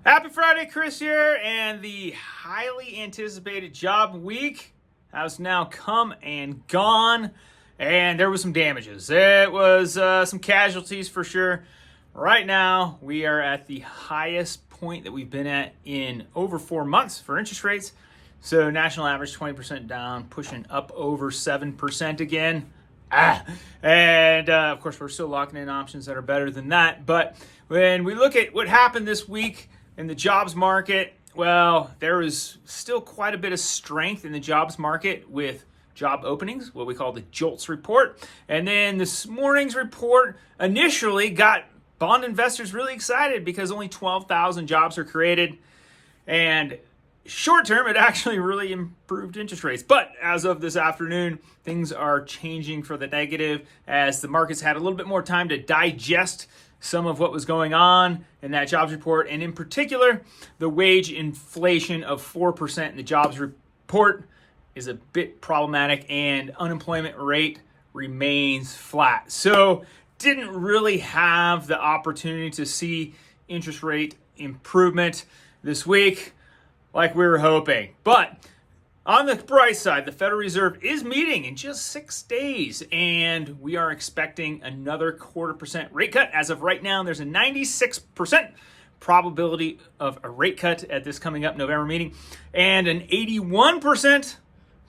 Happy Friday, Chris here, and the highly anticipated job week has now come and gone, and there was some damages. It was some casualties for sure. Right now, we are at the highest point that we've been at in over 4 months for interest rates. So national average 20% down, pushing up over 7% again. And of course, we're still locking in options that are better than that. But when we look at what happened this week in the jobs market, well, there is still quite a bit of strength in the jobs market with job openings, what we call the JOLTS report. And then this morning's report initially got bond investors really excited because only 12,000 jobs are created. And short term, it actually really improved interest rates. But as of this afternoon, things are changing for the negative as the markets had a little bit more time to digest some of what was going on in that jobs report. And in particular, the wage inflation of 4% in the jobs report is a bit problematic, and unemployment rate remains flat. So didn't really have the opportunity to see interest rate improvement this week like we were hoping. But on the bright side, the Federal Reserve is meeting in just 6 days, and we are expecting another 0.25% rate cut. As of right now, there's a 96% probability of a rate cut at this coming up November meeting, and an 81%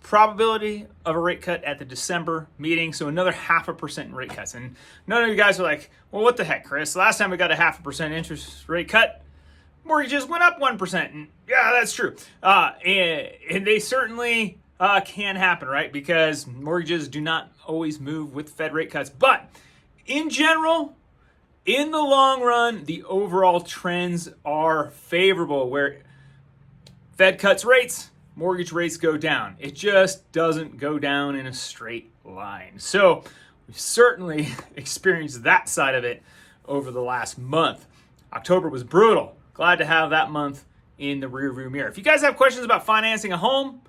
probability of a rate cut at the December meeting. So another 0.5% in rate cuts. And none of you guys are like, well, what the heck, Chris? Last time we got a 0.5% interest rate cut, mortgages went up 1%. And yeah, that's true. And they certainly can happen, right? Because mortgages do not always move with Fed rate cuts. But in general, in the long run, the overall trends are favorable, where Fed cuts rates, mortgage rates go down. It just doesn't go down in a straight line. So we've certainly experienced that side of it over the last month. October was brutal. Glad to have that month in the rearview mirror. If you guys have questions about financing a home,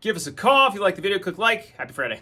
give us a call. If you like the video, click like. Happy Friday.